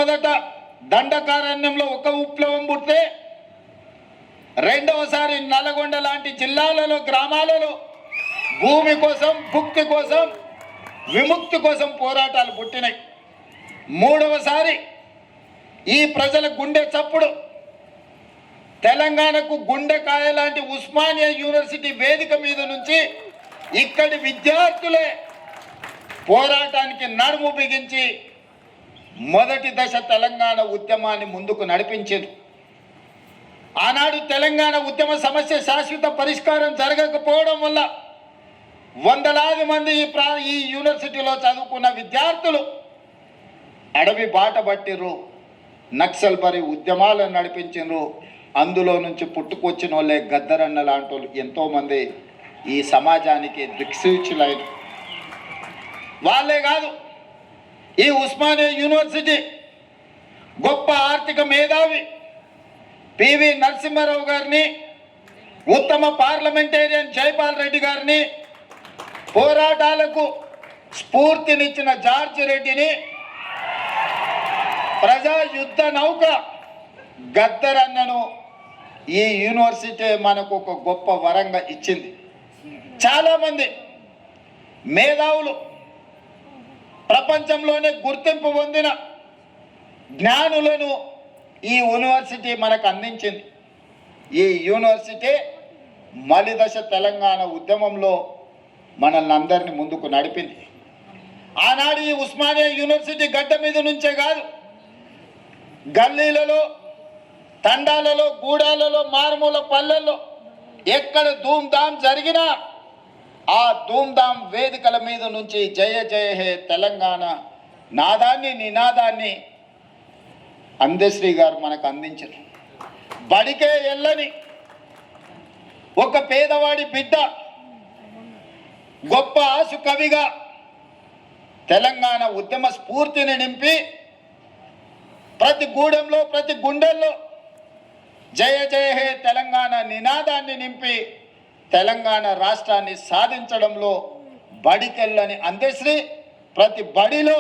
మొట్టమొదట దండకారణ్యంలో ఒక విప్లవం పుడితే రెండవసారి నల్గొండ లాంటి జిల్లాలలో గ్రామాలలో భూమి కోసం, భుక్తి కోసం, విముక్తి కోసం పోరాటాలు పుట్టినాయి. మూడవసారి ఈ ప్రజల గుండె చప్పుడు తెలంగాణకు గుండెకాయ లాంటి ఉస్మానియా యూనివర్సిటీ వేదిక మీద నుంచి ఇక్కడి విద్యార్థులే పోరాటానికి నడుము బిగించి మొదటి దశ తెలంగాణ ఉద్యమాన్ని ముందుకు నడిపించారు. ఆనాడు తెలంగాణ ఉద్యమ సమస్య శాశ్వత పరిష్కారం జరగకపోవడం వల్ల వందలాది మంది ఈ యూనివర్సిటీలో చదువుకున్న విద్యార్థులు అడవి బాట పట్టిర్రు, నక్సల్ బరి ఉద్యమాలను నడిపించారు. అందులో నుంచి పుట్టుకొచ్చిన వాళ్ళే గద్దరన్న లాంటి వాళ్ళు ఎంతోమంది ఈ సమాజానికి దిక్సూచులైన వాళ్ళే కాదు. ఈ ఉస్మానియా యూనివర్సిటీ గొప్ప ఆర్థిక మేధావి పివి నరసింహారావు గారిని, ఉత్తమ పార్లమెంటేరియన్ జైపాల్ రెడ్డి గారిని, పోరాటాలకు స్ఫూర్తినిచ్చిన జార్జ్ రెడ్డిని, ప్రజా యుద్ధ నౌక గద్దరన్నను ఈ యూనివర్సిటీ మనకు ఒక గొప్ప వరంగా ఇచ్చింది. చాలామంది మేధావులు, ప్రపంచంలోనే గుర్తింపు పొందిన జ్ఞానులను ఈ యూనివర్సిటీ మనకు అందించింది. ఈ యూనివర్సిటీ మలిదశ తెలంగాణ ఉద్యమంలో మనల్ని అందరినీ ముందుకు నడిపింది. ఆనాడు ఈ ఉస్మానియా యూనివర్సిటీ గడ్డ మీద నుంచే కాదు, గల్లీలలో, తండాలలో, గూడాలలో, మారుమూల పల్లెల్లో ఎక్కడ ధూమ్ధాం జరిగినా ఆ ధూమ్ధాం వేదికల మీద నుంచి జయ జయ హే తెలంగాణ నాదాన్ని, నినాదాన్ని అందశ్రీ గారు మనకు అందించారు. బడికే వెళ్ళని ఒక పేదవాడి బిడ్డ గొప్ప ఆసు కవిగా తెలంగాణ ఉద్యమ స్ఫూర్తిని నింపి ప్రతి గూడెంలో, ప్రతి గుండెల్లో జయ జయ హే తెలంగాణ నినాదాన్ని నింపి తెలంగాణ రాష్ట్రాన్ని సాధించడంలో బడికెళ్ళని అందశ్రీ ప్రతి బడిలో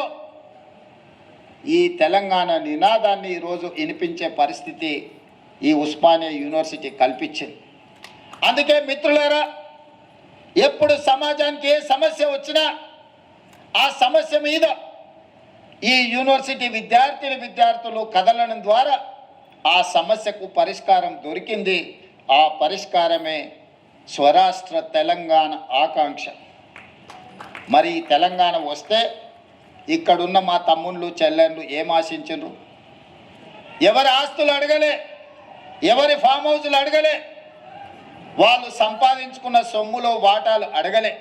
ఈ తెలంగాణ నినాదాన్ని ఈరోజు వినిపించే పరిస్థితి ఈ ఉస్మానియా యూనివర్సిటీ కల్పించింది. అందుకే మిత్రులారా, ఎప్పుడు సమాజానికి ఏ సమస్య వచ్చినా ఆ సమస్య మీద ఈ యూనివర్సిటీ విద్యార్థులు కదలడం ద్వారా ఆ సమస్యకు పరిష్కారం దొరికింది. ఆ పరిష్కారమే స్వరాష్ట్ర తెలంగాణ ఆకాంక్ష. మరి తెలంగాణ వస్తే ఇక్కడున్న మా తమ్ముళ్ళు, చెల్లెళ్ళు ఏం ఆశించరు? ఎవరి ఆస్తులు అడగలే, ఎవరి ఫామ్ హౌస్లు అడగలే, వాళ్ళు సంపాదించుకున్న సొమ్ములో వాటాలు అడగలే.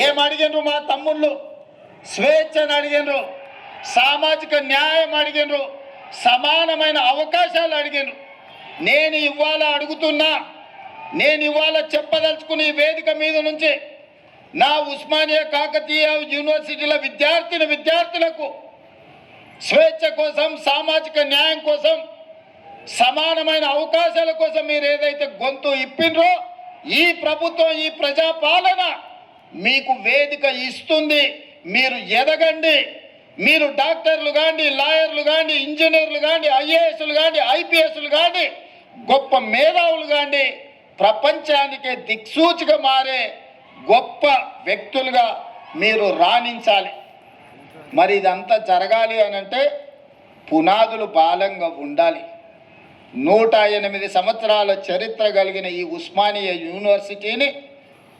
ఏం అడిగినరు మా తమ్ముళ్ళు? స్వేచ్ఛను అడిగినరు, సామాజిక న్యాయం అడిగినరు, సమానమైన అవకాశాలు అడిగినరు. నేను ఇవాళ అడుగుతున్నా, నేను ఇవాళ చెప్పదలుచుకున్న ఈ వేదిక మీద నుంచి నా ఉస్మానియా కాకతీయ యూనివర్సిటీల విద్యార్థులకు స్వేచ్ఛ కోసం, సామాజిక న్యాయం కోసం, సమానమైన అవకాశాల కోసం మీరు ఏదైతే గొంతు ఇప్పినరో ఈ ప్రభుత్వం, ఈ ప్రజాపాలన మీకు వేదిక ఇస్తుంది. మీరు ఎదగండి. మీరు డాక్టర్లు కానీ, లాయర్లు కానీ, ఇంజనీర్లు కానీ, ఐఏఎస్లు కానీ, ఐపీఎస్లు కానీ, గొప్ప మేధావులు కానీ, ప్రపంచానికే దిక్సూచిగా మారే గొప్ప వ్యక్తులుగా మీరు రాణించాలి. మరి ఇదంతా జరగాలి అనంటే పునాదులు బలంగా ఉండాలి. 108 సంవత్సరాల చరిత్ర కలిగిన ఈ ఉస్మానియా యూనివర్సిటీని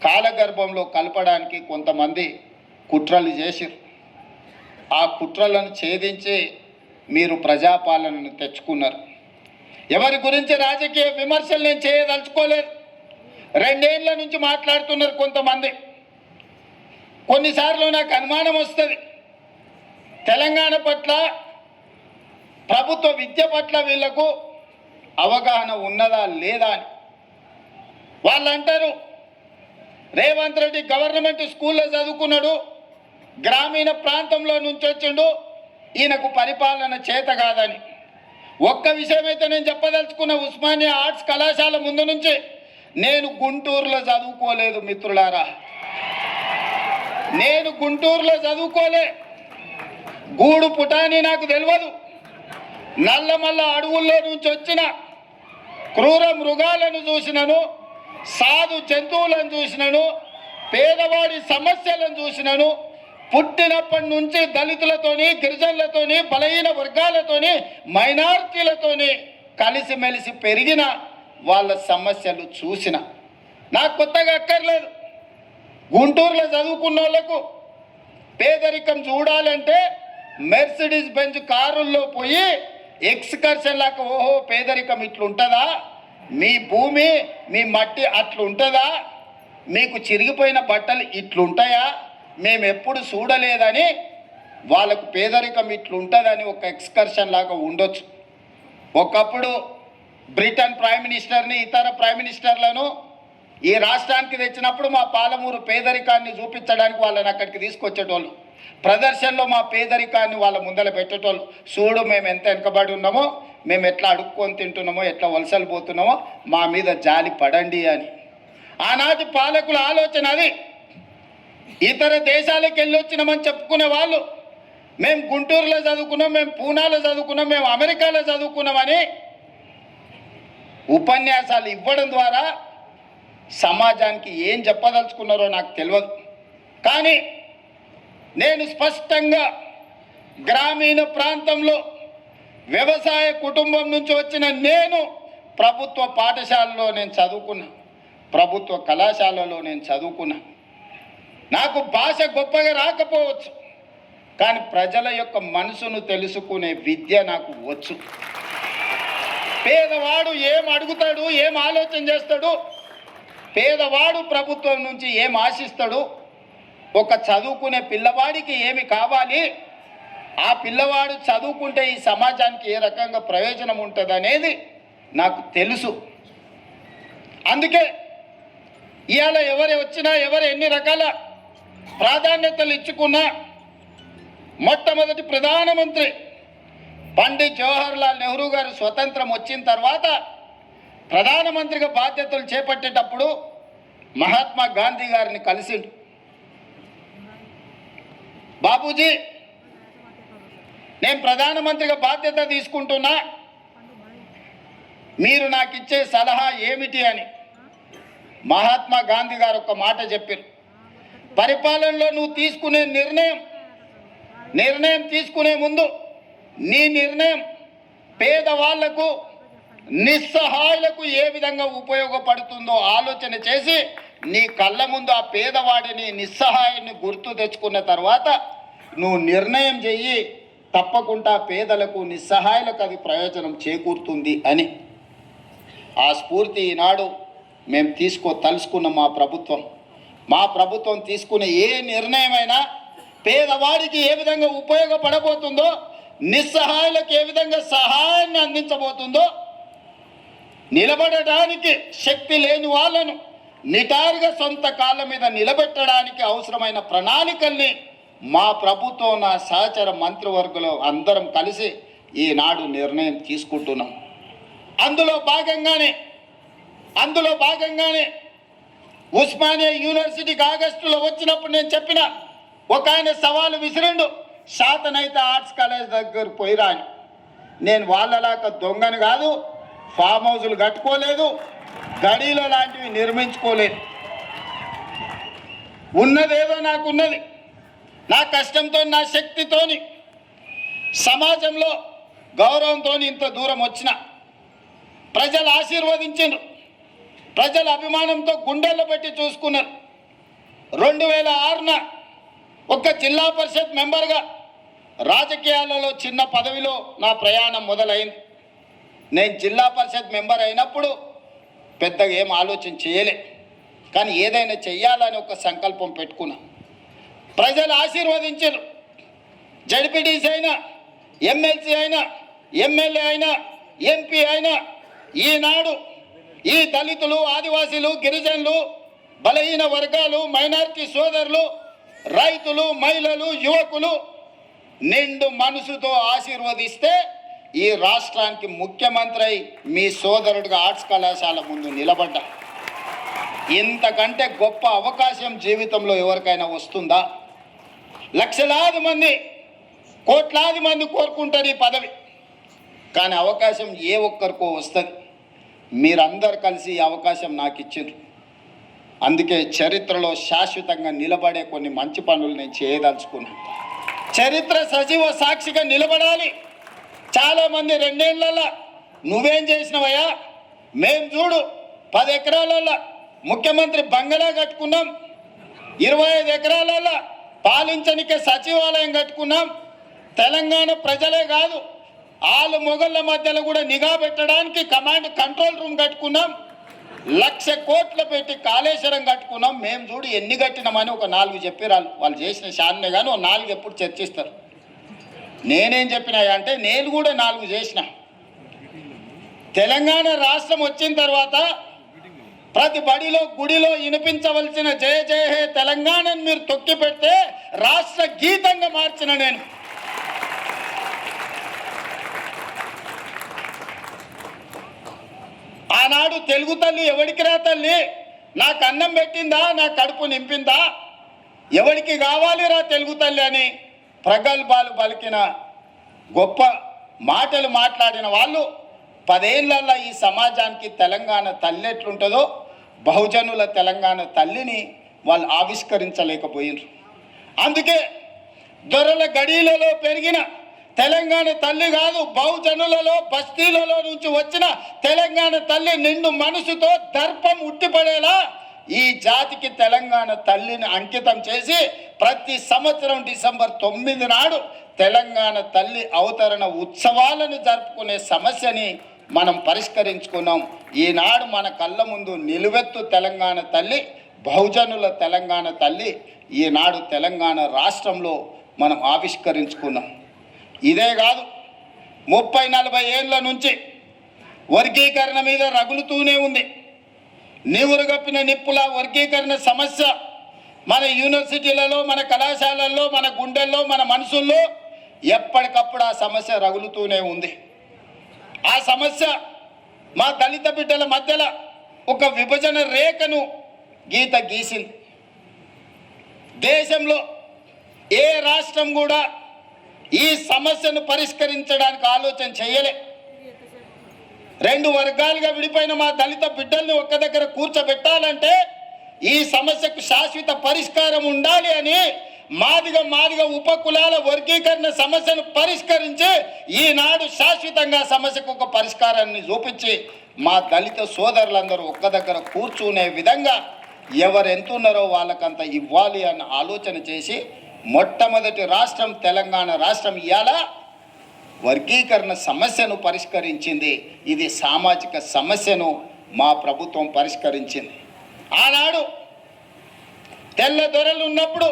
కాలగర్భంలో కలపడానికి కొంతమంది కుట్రలు చేసిరు. ఆ కుట్రలను ఛేదించి మీరు ప్రజాపాలనను తెచ్చుకున్నారు. ఎవరి గురించి రాజకీయ విమర్శలు నేను చేయదలుచుకోలేదు. 2 ఏళ్ల నుంచి మాట్లాడుతున్నారు కొంతమంది. కొన్నిసార్లు నాకు అనుమానం వస్తుంది, తెలంగాణ పట్ల, ప్రభుత్వ విద్య పట్ల వీళ్లకు అవగాహన ఉన్నదా లేదా అని. వాళ్ళు అంటారు, రేవంత్ రెడ్డి గవర్నమెంట్ స్కూల్లో చదువుకున్నాడు, గ్రామీణ ప్రాంతంలో నుంచి వచ్చిండు, ఈయనకు పరిపాలన చేత కాదని. ఒక్క విషయం అయితే నేను చెప్పదలుచుకున్న, ఉస్మానియా ఆర్ట్స్ కళాశాల ముందు నుంచి నేను గుంటూరులో చదువుకోలేదు మిత్రులారా. నేను గుంటూరులో చదువుకోలే. గూడు పుటాని నాకు తెలియదు, నల్లమల్ల అడవుల్లో నుంచి వచ్చిన క్రూర మృగాలను చూసినను, సాధు జంతువులను చూసినను, పేదవాడి సమస్యలను చూసినను. పుట్టినప్పటి నుంచి దళితులతోని, గిరిజనులతోని, బలహీన వర్గాలతోని, మైనారిటీలతోని కలిసిమెలిసి పెరిగిన వాళ్ళ సమస్యలు చూసిన. నాకు కొత్తగా అక్కర్లేదు. గుంటూరులో చదువుకున్న వాళ్ళకు పేదరికం చూడాలంటే మెర్సిడీస్ బెంజ్ కారుల్లో పోయి ఎక్స్కర్షన్ లాగా, ఓహో పేదరికం ఇట్లుంటుందా, మీ భూమి మీ మట్టి అట్లుంటుందా, మీకు చిరిగిపోయిన బట్టలు ఇట్లుంటాయా, మేము ఎప్పుడు చూడలేదని వాళ్ళకు పేదరికం ఇట్లుంటుందని ఒక ఎక్స్కర్షన్ లాగా ఉండొచ్చు. ఒకప్పుడు బ్రిటన్ ప్రైమ్ మినిస్టర్ని, ఇతర ప్రైమ్ మినిస్టర్లను ఈ రాష్ట్రానికి తెచ్చినప్పుడు మా పాలమూరు పేదరికాన్ని చూపించడానికి వాళ్ళని అక్కడికి తీసుకొచ్చేటోళ్ళు. ప్రదర్శనలో మా పేదరికాన్ని వాళ్ళ ముందర పెట్టేటోళ్ళు. చూడు మేము ఎంత వెనుకబడి ఉన్నామో, మేము ఎట్లా అడుక్కొని తింటున్నామో, ఎట్లా వలసలు పోతున్నామో, మా మీద జాలి పడండి అని. ఆనాటి పాలకుల ఆలోచన అది. ఇతర దేశాలకు వెళ్ళి వచ్చినామని చెప్పుకునే వాళ్ళు మేము గుంటూరులో చదువుకున్నాం, మేము పూనాలో చదువుకున్నాం, మేము అమెరికాలో చదువుకున్నామని ఉపన్యాసాలు ఇవ్వడం ద్వారా సమాజానికి ఏం చెప్పదలుచుకున్నారో నాకు తెలియదు. కానీ నేను స్పష్టంగా గ్రామీణ ప్రాంతంలో వ్యవసాయ కుటుంబం నుంచి వచ్చిన నేను ప్రభుత్వ పాఠశాలలో నేను చదువుకున్నా, ప్రభుత్వ కళాశాలలో నేను చదువుకున్నా. నాకు భాష గొప్పగా రాకపోవచ్చు, కానీ ప్రజల యొక్క మనసును తెలుసుకునే విద్య నాకు వచ్చు. పేదవాడు ఏం అడుగుతాడు, ఏం ఆలోచన చేస్తాడు, పేదవాడు ప్రభుత్వం నుంచి ఏం ఆశిస్తాడు, ఒక చదువుకునే పిల్లవాడికి ఏమి కావాలి, ఆ పిల్లవాడు చదువుకుంటే ఈ సమాజానికి ఏ రకంగా ప్రయోజనం ఉంటుంది అనేది నాకు తెలుసు. అందుకే ఇవాళ ఎవరు వచ్చినా, ఎవరు ఎన్ని రకాల ప్రాధాన్యతలు ఇచ్చుకున్నా, మొట్టమొదటి ప్రధానమంత్రి పండిత్ జవహర్లాల్ నెహ్రూ గారు స్వతంత్రం వచ్చిన తర్వాత ప్రధానమంత్రిగా బాధ్యతలు చేపట్టేటప్పుడు మహాత్మా గాంధీ గారిని కలిసిండు. బాబూజీ, నేను ప్రధానమంత్రిగా బాధ్యత తీసుకుంటున్నా, మీరు నాకు ఇచ్చే సలహా ఏమిటి అని మహాత్మా గాంధీ గారు ఒక మాట చెప్పారు. పరిపాలనలో నువ్వు తీసుకునే నిర్ణయం తీసుకునే ముందు నీ నిర్ణయం పేదవాళ్లకు, నిస్సహాయులకు ఏ విధంగా ఉపయోగపడుతుందో ఆలోచన చేసి నీ కళ్ళ ముందు ఆ పేదవాడిని, నిస్సహాయాన్ని గుర్తు తెచ్చుకున్న తర్వాత నువ్వు నిర్ణయం చెయ్యి, తప్పకుండా పేదలకు, నిస్సహాయులకు అది ప్రయోజనం చేకూరుతుంది అని. ఆ స్ఫూర్తి ఈనాడు మేము తలుసుకున్న మా ప్రభుత్వం తీసుకునే ఏ నిర్ణయమైనా పేదవాడికి ఏ విధంగా ఉపయోగపడబోతుందో, నిస్సహాయులకు ఏ విధంగా సహాయాన్ని అందించబోతుందో, నిలబడడానికి శక్తి లేని వాళ్ళను నిటారుగా సొంత కాళ్ళ మీద నిలబెట్టడానికి అవసరమైన ప్రణాళికల్ని మా ప్రభుత్వం, నా సహచర మంత్రివర్గంలో అందరం కలిసి ఈనాడు నిర్ణయం తీసుకుంటున్నాం. అందులో భాగంగానే ఉస్మానియా యూనివర్సిటీకి ఆగస్టులో వచ్చినప్పుడు నేను చెప్పిన, ఒక ఆయన సవాలు విసిరిండు, శాతనైతే ఆర్ట్స్ కాలేజ్ దగ్గర పోయిరా అని. నేను వాళ్ళలాగా దొంగను కాదు, ఫామ్ హౌజులు కట్టుకోలేదు, గడీలో లాంటివి నిర్మించుకోలేదు. ఉన్నదేదో నాకున్నది, నా కష్టంతో, నా శక్తితోని, సమాజంలో గౌరవంతో ఇంత దూరం వచ్చిన. ప్రజలు ఆశీర్వదించారు, ప్రజల అభిమానంతో గుండెల్లో పెట్టి చూసుకున్నారు. 2006న ఒక జిల్లా పరిషత్ మెంబర్గా రాజకీయాలలో చిన్న పదవిలో నా ప్రయాణం మొదలైంది. నేను జిల్లా పరిషత్ మెంబర్ అయినప్పుడు పెద్దగా ఏం ఆలోచన చేయలే, కానీ ఏదైనా చెయ్యాలని ఒక సంకల్పం పెట్టుకున్నా. ప్రజలు ఆశీర్వదించారు. జడ్పీటీసీ అయినా, ఎమ్మెల్సీ అయినా, ఎమ్మెల్యే అయినా, ఎంపీ అయినా ఈనాడు ఈ దళితులు, ఆదివాసీలు, గిరిజనులు, బలహీన వర్గాలు, మైనారిటీ సోదరులు, రైతులు, మహిళలు, యువకులు నిండు మనసుతో ఆశీర్వదిస్తే ఈ రాష్ట్రానికి ముఖ్యమంత్రి అయి మీ సోదరుడిగా ఆర్ట్స్ కళాశాల ముందు నిలబడ్డా. ఇంతకంటే గొప్ప అవకాశం జీవితంలో ఎవరికైనా వస్తుందా? లక్షలాది మంది, కోట్లాది మంది కోరుకుంటారు ఈ పదవి, కానీ అవకాశం ఏ ఒక్కరికో వస్తుంది. మీరందరు కలిసి ఈ అవకాశం నాకు ఇచ్చారు. అందుకే చరిత్రలో శాశ్వతంగా నిలబడే కొన్ని మంచి పనులు నేను చేయదలుచుకున్నాను. చరిత్ర సజీవ సాక్షిగా నిలబడాలి. చాలామంది 2 ఏళ్లలో నువ్వేం చేసినవయ్యా, మేం చూడు 10 ఎకరాలలో ముఖ్యమంత్రి బంగళా కట్టుకున్నాం, 25 ఎకరాలలో పాలించనికే సచివాలయం కట్టుకున్నాం. తెలంగాణ ప్రజలే కాదు, ఆలు మొగళ్ళ మధ్యలో కూడా నిఘా పెట్టడానికి కమాండ్ కంట్రోల్ రూమ్ కట్టుకున్నాం, 1,00,000 కోట్లు పెట్టి కాళేశ్వరం కట్టుకున్నాం. మేము చూడు ఎన్ని కట్టినామని ఒక 4 చెప్పారు. వాళ్ళు చేసిన శాన్నే కానీ ఒక 4 ఎప్పుడు చర్చిస్తారు. నేనేం చెప్పినా అంటే నేను కూడా 4 చేసిన. తెలంగాణ రాష్ట్రం వచ్చిన తర్వాత ప్రతి బడిలో గుడిలో వినిపించవలసిన జయ జయ హే తెలంగాణను మీరు తొక్కి పెడితే రాష్ట్ర గీతంగా మార్చిన నేను. ఆనాడు తెలుగు తల్లి ఎవడికి రా తల్లి, నాకు అన్నం పెట్టిందా, నా కడుపు నింపిందా, ఎవరికి కావాలిరా తెలుగు తల్లి అని ప్రగల్భాలు పలికిన గొప్ప మాటలు మాట్లాడిన వాళ్ళు 10 ఏళ్లలో ఈ సమాజానికి తెలంగాణ తల్లి ఎట్లుంటుందో బహుజనుల తెలంగాణ తల్లిని వాళ్ళు ఆవిష్కరించలేకపోయినారు. అందుకే దొరల గడీలలో పెరిగిన తెలంగాణ తల్లి కాదు, బహుజనులలో బస్తీలలో నుంచి వచ్చిన తెలంగాణ తల్లి నిండు మనసుతో దర్పం ఉట్టిపడేలా ఈ జాతికి తెలంగాణ తల్లిని అంకితం చేసి ప్రతి సంవత్సరం డిసెంబర్ 9 నాడు తెలంగాణ తల్లి అవతరణ ఉత్సవాలను జరుపుకునే సమస్యని మనం పరిష్కరించుకున్నాం. ఈనాడు మన కళ్ళ ముందు నిలువెత్తు తెలంగాణ తల్లి, బహుజనుల తెలంగాణ తల్లి ఈనాడు తెలంగాణ రాష్ట్రంలో మనం ఆవిష్కరించుకున్నాం. ఇదే కాదు, 30-40 ఏళ్ళ నుంచి వర్గీకరణ మీద రగులుతూనే ఉంది. నివురుగప్పిన నిప్పుల వర్గీకరణ సమస్య మన యూనివర్సిటీలలో, మన కళాశాలల్లో, మన గుండెల్లో, మన మనసుల్లో ఎప్పటికప్పుడు ఆ సమస్య రగులుతూనే ఉంది. ఆ సమస్య మా దళిత బిడ్డల మధ్యలో ఒక విభజన రేఖను గీసింది. దేశంలో ఏ రాష్ట్రం కూడా ఈ సమస్యను పరిష్కరించడానికి ఆలోచన చేయలే. 2 వర్గాలుగా విడిపోయిన మా దళిత బిడ్డల్ని ఒక్క దగ్గర కూర్చోబెట్టాలంటే ఈ సమస్యకు శాశ్వత పరిష్కారం ఉండాలి అని మాదిగ ఉపకులాల వర్గీకరణ సమస్యను పరిష్కరించి ఈనాడు శాశ్వతంగా సమస్యకు ఒక పరిష్కారాన్ని చూపించి మా దళిత సోదరులందరూ ఒక్క దగ్గర కూర్చునే విధంగా ఎవరు ఎంతున్నారో వాళ్ళకంత ఇవ్వాలి అన్న ఆలోచన చేసి మొట్టమొదటి రాష్ట్రం తెలంగాణ రాష్ట్రం ఇవాళ వర్గీకరణ సమస్యను పరిష్కరించింది. ఇది సామాజిక సమస్యను మా ప్రభుత్వం పరిష్కరించింది. ఆనాడు తెల్ల దొరలు ఉన్నప్పుడు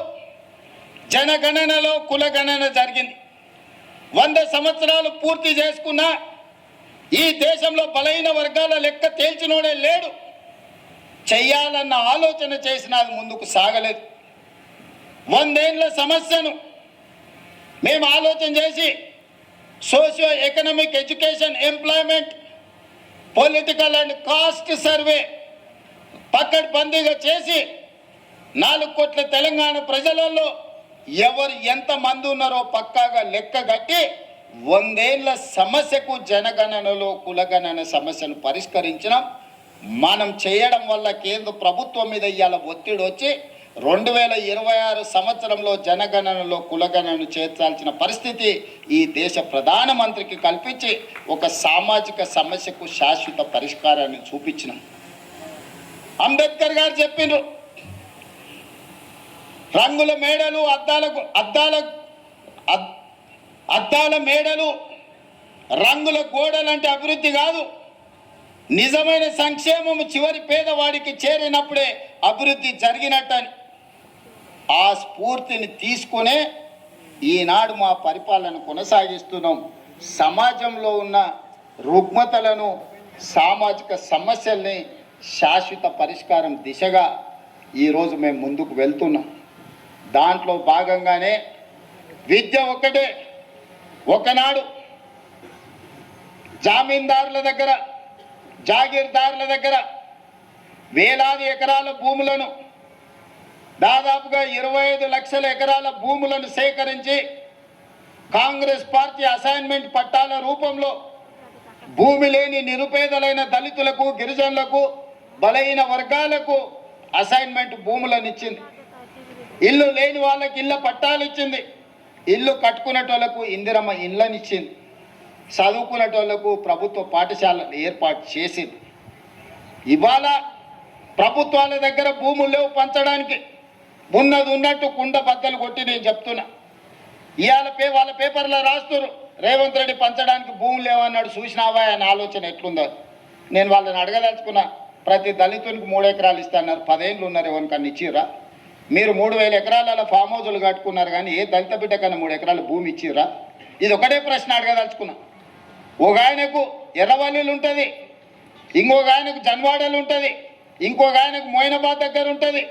జనగణనలో కులగణన జరిగింది. 100 సంవత్సరాలు పూర్తి చేసుకున్న ఈ దేశంలో బలహీన వర్గాల లెక్క తేల్చినోడే లేడు. చెయ్యాలన్న ఆలోచన చేసిన అది ముందుకు సాగలేదు. 100 ఏళ్ల సమస్యను మేము ఆలోచన చేసి socio economic, education, employment, political and caste survey పకడ్బందీగా చేసి 4 కోట్ల తెలంగాణ ప్రజలలో ఎవరు ఎంతమంది ఉన్నారో పక్కాగా లెక్క కట్టి 100 ఏళ్ల సమస్యకు జనగణనలో కులగణన సమస్యను పరిష్కరించినాం. మనం చేయడం వల్ల కేంద్ర ప్రభుత్వం మీద ఇవాళ ఒత్తిడి వచ్చి 2026 సంవత్సరంలో జనగణనలో కులగణనను చేర్చాల్సిన పరిస్థితి ఈ దేశ ప్రధానమంత్రికి కల్పించి ఒక సామాజిక సమస్యకు శాశ్వత పరిష్కారాన్ని చూపించినాం. అంబేద్కర్ గారు చెప్పిండ్రు, రంగుల మేడలు, అద్దాల మేడలు, రంగుల గోడలంటే అభివృద్ధి కాదు, నిజమైన సంక్షేమం చివరి పేదవాడికి చేరినప్పుడే అభివృద్ధి జరిగినట్టని. ఆ స్ఫూర్తిని తీసుకునే ఈనాడు మా పరిపాలన కొనసాగిస్తున్నాం. సమాజంలో ఉన్న రుగ్మతలను, సామాజిక సమస్యల్ని శాశ్వత పరిష్కారం దిశగా ఈరోజు మేము ముందుకు వెళ్తున్నాం. దాంట్లో భాగంగానే విద్య ఒక్కటే. ఒకనాడు జామీందారుల దగ్గర, జాగీర్దారుల దగ్గర వేలాది ఎకరాల భూములను, దాదాపుగా 25 లక్షల ఎకరాల భూములను సేకరించి కాంగ్రెస్ పార్టీ అసైన్మెంట్ పట్టాల రూపంలో భూమి లేని నిరుపేదలైన దళితులకు, గిరిజనులకు, బలహీన వర్గాలకు అసైన్మెంట్ భూములను ఇచ్చింది. ఇల్లు లేని వాళ్ళకి ఇళ్ళ పట్టాలు ఇచ్చింది. ఇల్లు కట్టుకునేటోళ్లకు ఇందిరమ్మ ఇళ్ళని ఇచ్చింది. చదువుకునేటోళ్లకు ప్రభుత్వ పాఠశాలను ఏర్పాటు చేసింది. ఇవాళ ప్రభుత్వాల దగ్గర భూములు లేవు పంచడానికి. ఉన్నది ఉన్నట్టు కుండ బద్దలు కొట్టి నేను చెప్తున్నా. ఇవాళ వాళ్ళ పేపర్లో రాస్తున్నారు, రేవంత్ రెడ్డి పంచడానికి భూములు లేవన్నాడు, చూసినావా ఆయన ఆలోచన ఎట్లుందో. నేను వాళ్ళని అడగదలుచుకున్నా. ప్రతి దళితునికి 3 ఎకరాలు ఇస్తున్నారు. 10 ఏళ్ళు ఉన్నారు, ఎవరికన్నా ఇచ్చిర్రా? మీరు 3000 ఎకరాల ఫామ్ హౌజులు కట్టుకున్నారు, కానీ ఏ దళిత బిడ్డ కన్నా 3 ఎకరాల భూమి ఇచ్చిర్రా? ఇది ఒకటే ప్రశ్న అడగదలుచుకున్నా. ఒక ఆయనకు ఎర్రవల్లిలు ఉంటుంది, ఇంకొక ఆయనకు జన్వాడలు ఉంటుంది, ఇంకొక ఆయనకు మోయినాబాద్ దగ్గర ఉంటుంది,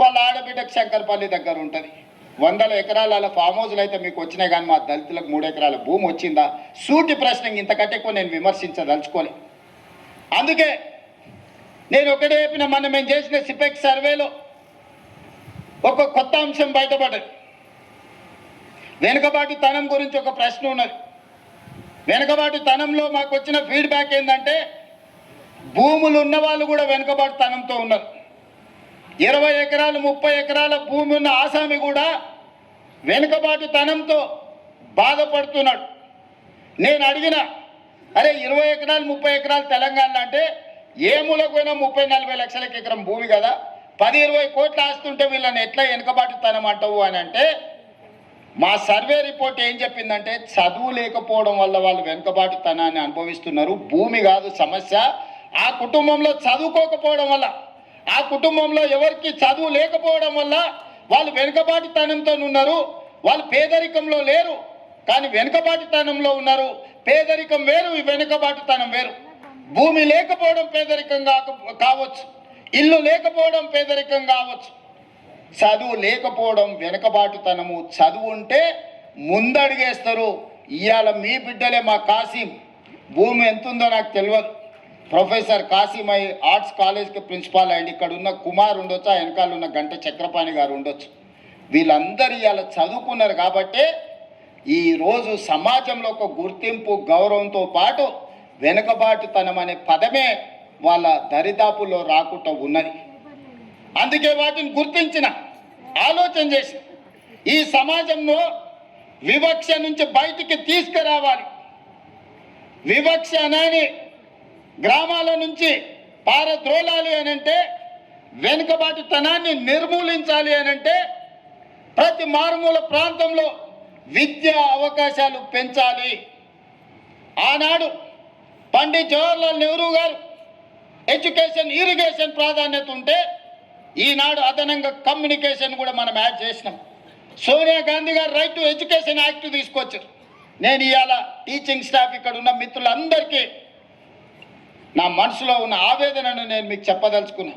వాళ్ళ ఆడబిడ్డకు శంకర్పల్లి దగ్గర ఉంటుంది. 100 ఎకరాల ఫామ్ హౌజులు అయితే మీకు వచ్చినాయి, కానీ మా దళితులకు 3 ఎకరాల భూమి వచ్చిందా? సూటి ప్రశ్న. ఇంతకంటే ఎక్కువ నేను విమర్శించదలుచుకోలే. అందుకే నేను ఒకటే చెప్పిన, మేము చేసిన సిపెక్ సర్వేలో ఒక కొత్త అంశం బయటపడ్డది. వెనుకబాటుతనం గురించి ఒక ప్రశ్న ఉన్నది. వెనుకబాటుతనంలో మాకు వచ్చిన ఫీడ్బ్యాక్ ఏంటంటే, భూములు ఉన్న వాళ్ళు కూడా వెనుకబాటుతనంతో ఉన్నారు. 20 ఎకరాలు 30 ఎకరాల భూమి ఉన్న ఆసామి కూడా వెనుకబాటుతనంతో బాధపడుతున్నాడు. నేను అడిగిన, అరే 20 ఎకరాలు 30 ఎకరాలు తెలంగాణ అంటే ఏ మూలకు పోయినా 30-40 లక్షలకి ఎకరం భూమి కదా, 10-20 కోట్ల ఆస్తుంటే వీళ్ళని ఎట్లా వెనుకబాటుతనం అంటావు అని అంటే, మా సర్వే రిపోర్ట్ ఏం చెప్పిందంటే, చదువు లేకపోవడం వల్ల వాళ్ళు వెనుకబాటుతనాన్ని అనుభవిస్తున్నారు. భూమి కాదు సమస్య, ఆ కుటుంబంలో చదువుకోకపోవడం వల్ల, ఆ కుటుంబంలో ఎవరికి చదువు లేకపోవడం వల్ల వాళ్ళు వెనుకబాటుతనంతో ఉన్నారు. వాళ్ళు పేదరికంలో లేరు, కానీ వెనుకబాటుతనంలో ఉన్నారు. పేదరికం వేరు, వెనుకబాటుతనం వేరు. భూమి లేకపోవడం పేదరికం కావచ్చు, ఇల్లు లేకపోవడం పేదరికం కావచ్చు, చదువు లేకపోవడం వెనుకబాటుతనము. చదువు ఉంటే ముందడిగేస్తారు. ఇవాళ మీ బిడ్డలే, మా కాసిం భూమి ఎంతుందో నాకు తెలియదు, ప్రొఫెసర్ కాసిం అయి ఆర్ట్స్ కాలేజ్కి ప్రిన్సిపాల్ అయ్యింది. ఇక్కడ ఉన్న కుమార్ ఉండొచ్చు, ఆ వెనకాల ఉన్న గంట చక్రపాణి గారు ఉండొచ్చు. వీళ్ళందరూ ఇవాళ చదువుకున్నారు కాబట్టే ఈరోజు సమాజంలో ఒక గుర్తింపు, గౌరవంతో పాటు వెనుకబాటుతనం అనే పదమే వాళ్ళ దరిదాపుల్లో రాకుండా ఉన్నది. అందుకే వాటిని గుర్తించిన, ఆలోచన చేసి ఈ సమాజంలో వివక్ష నుంచి బయటికి తీసుకురావాలి. వివక్ష అనేది గ్రామాల నుంచి పారద్రోలాలి అనంటే, వెనుకబాటుతనాన్ని నిర్మూలించాలి అనంటే, ప్రతి మారుమూల ప్రాంతంలో విద్యా అవకాశాలు పెంచాలి. ఆనాడు పండిత్ జవహర్లాల్ నెహ్రూ గారు ఎడ్యుకేషన్, ఇరిగేషన్ ప్రాధాన్యత ఉంటే, ఈనాడు అదనంగా కమ్యూనికేషన్ కూడా మనం యాడ్ చేసినాం. సోనియా గాంధీ గారు రైట్ టు ఎడ్యుకేషన్ యాక్ట్ తీసుకొచ్చారు. నేను ఇవాళ టీచింగ్ స్టాఫ్ ఇక్కడ ఉన్న మిత్రులందరికీ నా మనసులో ఉన్న ఆవేదనను నేను మీకు చెప్పదలుచుకున్నా.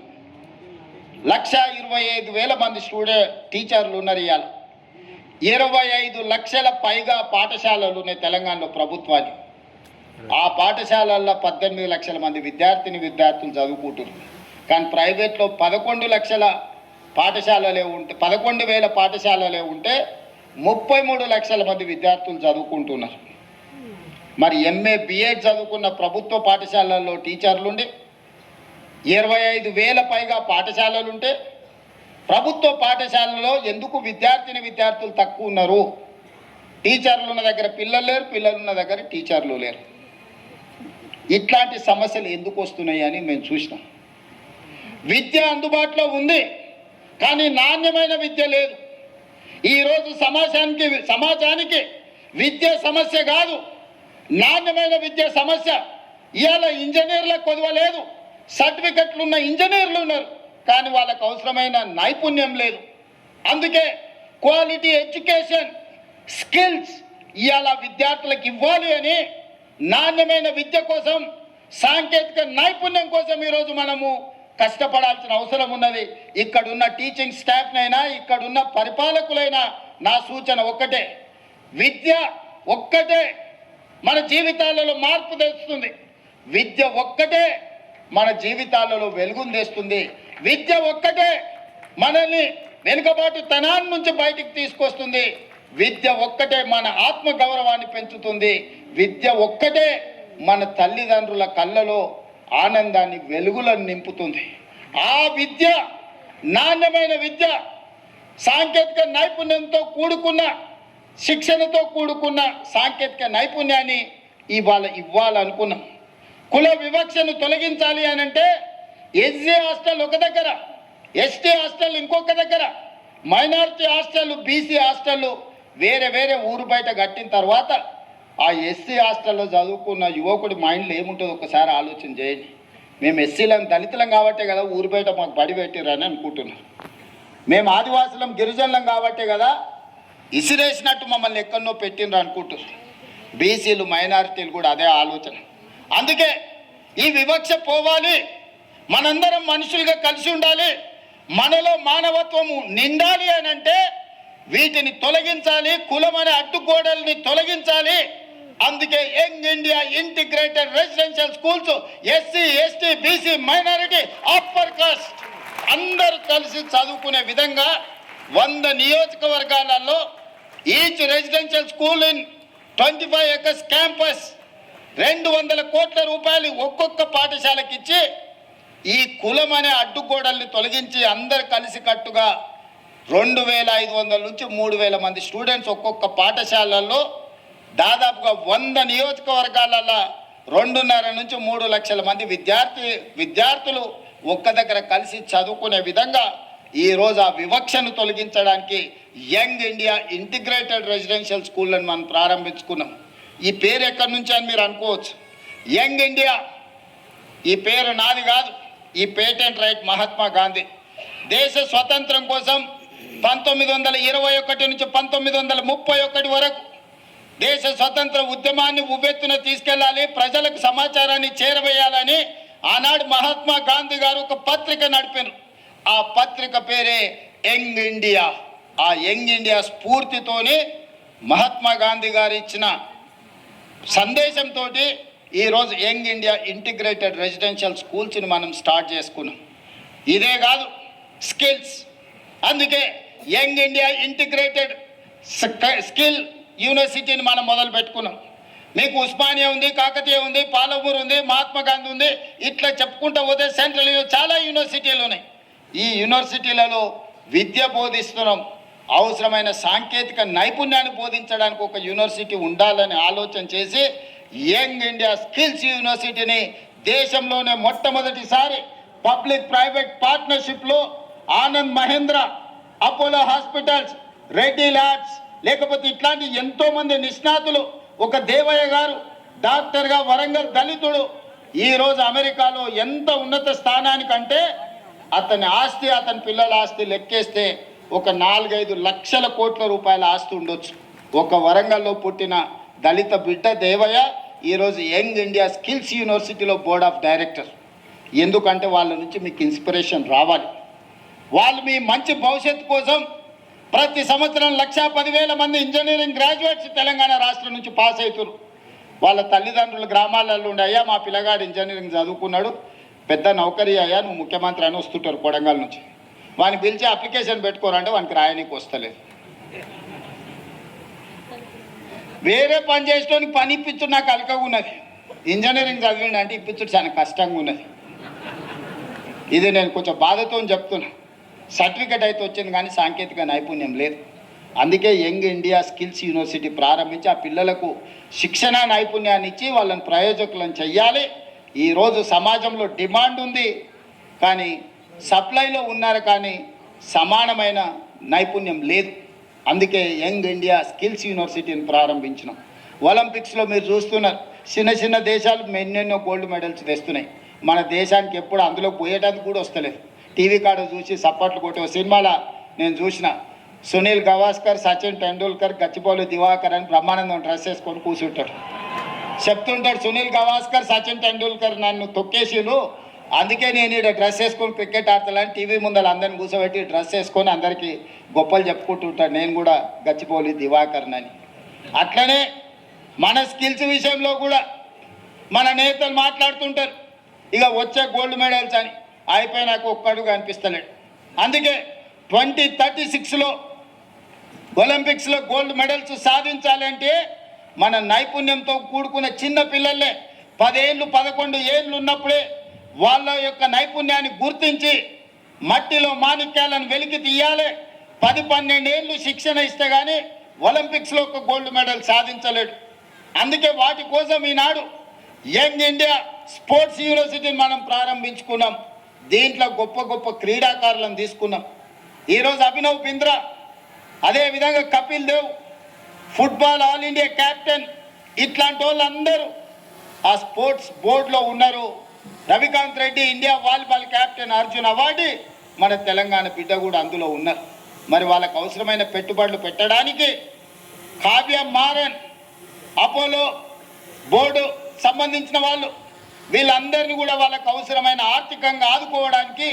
1,25,000 మంది టీచర్లు ఉన్నారు. ఇవాళ 25 లక్షల పైగా పాఠశాలలు ఉన్నాయి తెలంగాణలో ప్రభుత్వాన్ని. ఆ పాఠశాలల్లో 18 లక్షల మంది విద్యార్థులు చదువుకుంటున్నారు. కానీ ప్రైవేట్లో 11 లక్షల పాఠశాలలే ఉంటే, 11,000 పాఠశాలలే ఉంటే 33 లక్షల మంది విద్యార్థులు చదువుకుంటున్నారు. మరి ఎంఏ బిఎడ్ చదువుకున్న ప్రభుత్వ పాఠశాలల్లో టీచర్లుండి 25,000 పైగా పాఠశాలలుంటే, ప్రభుత్వ పాఠశాలలో ఎందుకు విద్యార్థులు తక్కువ ఉన్నారు? టీచర్లు ఉన్న దగ్గర పిల్లలు లేరు, పిల్లలు ఉన్న దగ్గర టీచర్లు లేరు. ఇట్లాంటి సమస్యలు ఎందుకు వస్తున్నాయి అని మేము చూసినాం. విద్య అందుబాటులో ఉంది, కానీ నాణ్యమైన విద్య లేదు. ఈరోజు సమాజానికి విద్య సమస్య కాదు, నాణ్యమైన విద్య సమస్య. ఇవాళ ఇంజనీర్లకు కొదవలేదు, సర్టిఫికెట్లు ఉన్న ఇంజనీర్లు ఉన్నారు, కానీ వాళ్ళకు అవసరమైన నైపుణ్యం లేదు. అందుకే క్వాలిటీ ఎడ్యుకేషన్, స్కిల్స్ ఇవాళ విద్యార్థులకు ఇవ్వాలి అని, నాణ్యమైన విద్య కోసం, సాంకేతిక నైపుణ్యం కోసం ఈరోజు మనము కష్టపడాల్సిన అవసరం ఉన్నది. ఇక్కడున్న టీచింగ్ స్టాఫ్నైనా, ఇక్కడున్న పరిపాలకులైనా నా సూచన ఒక్కటే, విద్య ఒక్కటే మన జీవితాలలో మార్పు తెస్తుంది. విద్య ఒక్కటే మన జీవితాలలో వెలుగును తెస్తుంది. విద్య ఒక్కటే మనల్ని వెనుకబాటుతనాన్ని నుంచి బయటికి తీసుకొస్తుంది. విద్య ఒక్కటే మన ఆత్మ గౌరవాన్ని పెంచుతుంది. విద్య ఒక్కటే మన తల్లిదండ్రుల కళ్ళలో ఆనందాన్ని వెలుగులను నింపుతుంది. ఆ విద్య నాణ్యమైన విద్య, సాంకేతిక నైపుణ్యంతో కూడుకున్న శిక్షణతో కూడుకున్న సాంకేతిక నైపుణ్యాన్ని ఇవ్వాలనుకున్నాం. కుల వివక్షను తొలగించాలి అని అంటే ఎస్సీ హాస్టల్ ఒక దగ్గర, ఎస్టీ హాస్టల్ ఇంకొక దగ్గర, మైనారిటీ హాస్టల్, బీసీ హాస్టల్ వేరే వేరే ఊరు బయట కట్టిన తర్వాత ఆ ఎస్సీ హాస్టల్లో చదువుకున్న యువకుడి మైండ్లో ఏముంటుందో ఒకసారి ఆలోచన చేయండి. మేము ఎస్సీలం దళితులం కాబట్టే కదా ఊరు బయట మాకు బడి పెట్టిరని అనుకుంటున్నారు. మేము ఆదివాసులం గిరిజనులం కాబట్టే కదా ఇసిరేసినట్టు మమ్మల్ని ఎక్కడనో పెట్టినరు అనుకుంటున్నారు. బీసీలు మైనారిటీలు కూడా అదే ఆలోచన. అందుకే ఈ వివక్ష పోవాలి, మనందరం మనుషులుగా కలిసి ఉండాలి, మనలో మానవత్వము నిండాలి అని అంటే వీటిని తొలగించాలి, కులం అనే అడ్డుగోడల్ని తొలగించాలి. అందుకే young India integrated residential schools SC, ST, BC, minority, upper caste అందరూ కలిసి చదువుకునే విధంగా 100 నియోజకవర్గాలలో each residential school in 25 acres campus 200 కోట్ల రూపాయలు ఒక్కొక్క పాఠశాలకి ఇచ్చి ఈ కులం అనే అడ్డుగోడల్ని తొలగించి అందరు కలిసి కట్టుగా 2500 నుంచి 3000 మంది స్టూడెంట్స్ ఒక్కొక్క పాఠశాలల్లో దాదాపుగా 100 నియోజకవర్గాలలో 2.5 నుంచి 3 లక్షల మంది విద్యార్థులు ఒక్క దగ్గర కలిసి చదువుకునే విధంగా ఈరోజు ఆ వివక్షను తొలగించడానికి యంగ్ ఇండియా ఇంటిగ్రేటెడ్ రెసిడెన్షియల్ స్కూళ్ళను మనం ప్రారంభించుకున్నాం. ఈ పేరు ఎక్కడి నుంచి అని మీరు అనుకోవచ్చు. యంగ్ ఇండియా ఈ పేరు నాది కాదు, ఈ పేటెంట్ రైట్ మహాత్మా గాంధీ. దేశ స్వతంత్రం కోసం 1921 నుంచి 1931 వరకు దేశ స్వతంత్ర ఉద్యమాన్ని ఉవ్వెత్తున తీసుకెళ్లాలి, ప్రజలకు సమాచారాన్ని చేరవేయాలని ఆనాడు మహాత్మా గాంధీ గారు ఒక పత్రిక నడిపారు. ఆ పత్రిక పేరే యంగ్ ఇండియా. ఆ యంగ్ ఇండియా స్ఫూర్తితోనే మహాత్మా గాంధీ గారు ఇచ్చిన సందేశంతో ఈరోజు యంగ్ ఇండియా ఇంటిగ్రేటెడ్ రెసిడెన్షియల్ స్కూల్స్ని మనం స్టార్ట్ చేసుకున్నాం. ఇదే కాదు, స్కిల్స్. అందుకే యంగ్ ఇండియా ఇంటిగ్రేటెడ్ స్కిల్ యూనివర్సిటీని మనం మొదలు పెట్టుకున్నాం. మీకు ఉస్మానియా ఉంది, కాకతీయ ఉంది, పాలమూరు ఉంది, మహాత్మా గాంధీ ఉంది, ఇట్లా చెప్పుకుంటూ పోతే సెంట్రల్ చాలా యూనివర్సిటీలు ఉన్నాయి. ఈ యూనివర్సిటీలలో విద్య బోధిస్తున్నాం. అవసరమైన సాంకేతిక నైపుణ్యాన్ని బోధించడానికి ఒక యూనివర్సిటీ ఉండాలని ఆలోచన చేసి యంగ్ ఇండియా స్కిల్స్ యూనివర్సిటీని దేశంలోనే మొట్టమొదటిసారి పబ్లిక్ ప్రైవేట్ పార్ట్నర్షిప్లో Anand Mahindra, Apollo hospitals, Reddy labs, లేకపోతే ఇట్లాంటి ఎంతోమంది నిష్ణాతులు, ఒక దేవయ్య గారు డాక్టర్గా వరంగల్ దళితుడు ఈరోజు అమెరికాలో ఎంత ఉన్నత స్థానానికంటే అతని ఆస్తి, అతని పిల్లల ఆస్తి లెక్కేస్తే ఒక 4-5 లక్షల కోట్ల రూపాయల ఆస్తి ఉండొచ్చు. ఒక వరంగల్లో పుట్టిన దళిత బిడ్డ దేవయ్య ఈరోజు యంగ్ ఇండియా స్కిల్స్ యూనివర్సిటీలో బోర్డ్ ఆఫ్ డైరెక్టర్. ఎందుకంటే వాళ్ళ నుంచి మీకు ఇన్స్పిరేషన్ రావాలి. వాళ్ళు మీ మంచి భవిష్యత్తు కోసం ప్రతి సంవత్సరం 1,10,000 మంది ఇంజనీరింగ్ గ్రాడ్యుయేట్స్ తెలంగాణ రాష్ట్రం నుంచి పాస్ అవుతారు. వాళ్ళ తల్లిదండ్రులు గ్రామాలలో ఉండి, అయ్యా మా పిల్లగాడు ఇంజనీరింగ్ చదువుకున్నాడు, పెద్ద నౌకరీ అయ్యా, నువ్వు ముఖ్యమంత్రి అని వస్తుంటారు కొడంగల్ నుంచి. వాడిని పిలిచి అప్లికేషన్ పెట్టుకోరంటే వానికి రాయడానికి వస్తలేదు. వేరే పని చేసేటోనికి పని ఇప్పించుడు నాకు అలకగా ఉన్నది. ఇంజనీరింగ్ చదివిండి అంటే ఇప్పించుడు చాలా కష్టంగా ఉన్నది. ఇది నేను కొంచెం బాధతో చెప్తున్నా. సర్టిఫికెట్ అయితే వచ్చింది కానీ సాంకేతిక నైపుణ్యం లేదు. అందుకే యంగ్ ఇండియా స్కిల్స్ యూనివర్సిటీ ప్రారంభించి ఆ పిల్లలకు శిక్షణ నైపుణ్యాన్ని ఇచ్చి వాళ్ళని ప్రయోజకులను చెయ్యాలి. ఈరోజు సమాజంలో డిమాండ్ ఉంది కానీ సప్లైలో ఉన్నారు కానీ సమానమైన నైపుణ్యం లేదు. అందుకే యంగ్ ఇండియా స్కిల్స్ యూనివర్సిటీని ప్రారంభించినాం. ఒలింపిక్స్లో మీరు చూస్తున్నారు, చిన్న చిన్న దేశాలు ఎన్నెన్నో గోల్డ్ మెడల్స్ తెస్తున్నాయి. మన దేశానికి ఎప్పుడు అందులో పోయేటానికి కూడా వస్తలేదు. టీవీ కాడ చూసి సపోర్ట్లు కొట్టే సినిమాలో నేను చూసిన సునీల్ గవాస్కర్, సచిన్ టెండూల్కర్, గచ్చిబౌలి దివాకర్ అని బ్రహ్మానందం డ్రెస్ వేసుకొని కూర్చుంటాడు. చెప్తుంటాడు సునీల్ గవాస్కర్, సచిన్ టెండూల్కర్ నన్ను తొక్కేసిలు, అందుకే నేను ఇక్కడ డ్రెస్ వేసుకొని క్రికెట్ ఆడతానని టీవీ ముందర అందరిని కూర్చోబెట్టి డ్రెస్ వేసుకొని అందరికీ గొప్పలు చెప్పుకుంటుంటాడు. నేను కూడా గచ్చిబౌలి దివాకర్ని అని. అట్లనే మన స్కిల్స్ విషయంలో కూడా మన నేతలు మాట్లాడుతుంటారు, ఇక వచ్చే గోల్డ్ మెడల్స్ అని. అయిపోయి నాకు ఒక్కడు కనిపిస్తలేడు. అందుకే 2036లో ఒలింపిక్స్లో గోల్డ్ మెడల్స్ సాధించాలంటే మన నైపుణ్యంతో కూడుకున్న చిన్న పిల్లలే 10 ఏళ్ళు 11 ఏళ్ళు ఉన్నప్పుడే వాళ్ళ యొక్క నైపుణ్యాన్ని గుర్తించి మట్టిలో మాణిక్యాలను వెలికి తీయాలి. 10-12 ఏళ్ళు శిక్షణ ఇస్తే కానీ ఒలింపిక్స్లో ఒక గోల్డ్ మెడల్ సాధించలేడు. అందుకే వాటి కోసం ఈనాడు యంగ్ ఇండియా స్పోర్ట్స్ యూనివర్సిటీని మనం ప్రారంభించుకున్నాం. దీంట్లో గొప్ప గొప్ప క్రీడాకారులను తీసుకున్నాం. ఈరోజు అభినవ్ బింద్రా, అదేవిధంగా Kapil Dev football all India captain, ఇట్లాంటి వాళ్ళందరూ ఆ స్పోర్ట్స్ బోర్డులో ఉన్నారు. Ravikanth Reddy India volleyball captain, Arjun award మన తెలంగాణ బిడ్డ కూడా అందులో ఉన్నారు. మరి వాళ్ళకు అవసరమైన పెట్టుబడులు పెట్టడానికి కావ్య మారన్, అపోలో బోర్డు సంబంధించిన వాళ్ళు, వీళ్ళందరినీ కూడా వాళ్ళకు అవసరమైన ఆర్థికంగా ఆదుకోవడానికి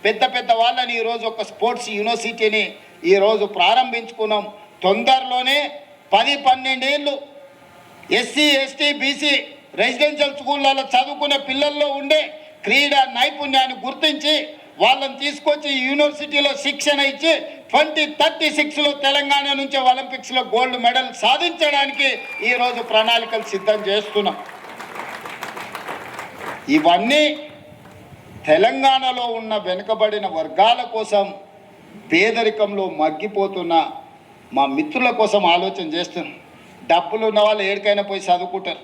పెద్ద పెద్ద వాళ్ళని ఈరోజు ఒక స్పోర్ట్స్ యూనివర్సిటీని ఈరోజు ప్రారంభించుకున్నాం. తొందరలోనే 10-12 ఏళ్ళు ఎస్సీ ఎస్టీ బీసీ రెసిడెన్షియల్ స్కూళ్ళలో చదువుకునే పిల్లల్లో ఉండే క్రీడా నైపుణ్యాన్ని గుర్తించి వాళ్ళని తీసుకొచ్చి యూనివర్సిటీలో శిక్షణ ఇచ్చి 2036లో తెలంగాణ నుంచి ఒలింపిక్స్లో గోల్డ్ మెడల్ సాధించడానికి ఈరోజు ప్రణాళికలు సిద్ధం చేస్తున్నాం. ఇవన్నీ తెలంగాణలో ఉన్న వెనుకబడిన వర్గాల కోసం, పేదరికంలో మగ్గిపోతున్న మా మిత్రుల కోసం ఆలోచన చేస్తున్నాం. డబ్బులు ఉన్న వాళ్ళు ఎక్కడికైనా పోయి చదువుకుంటారు.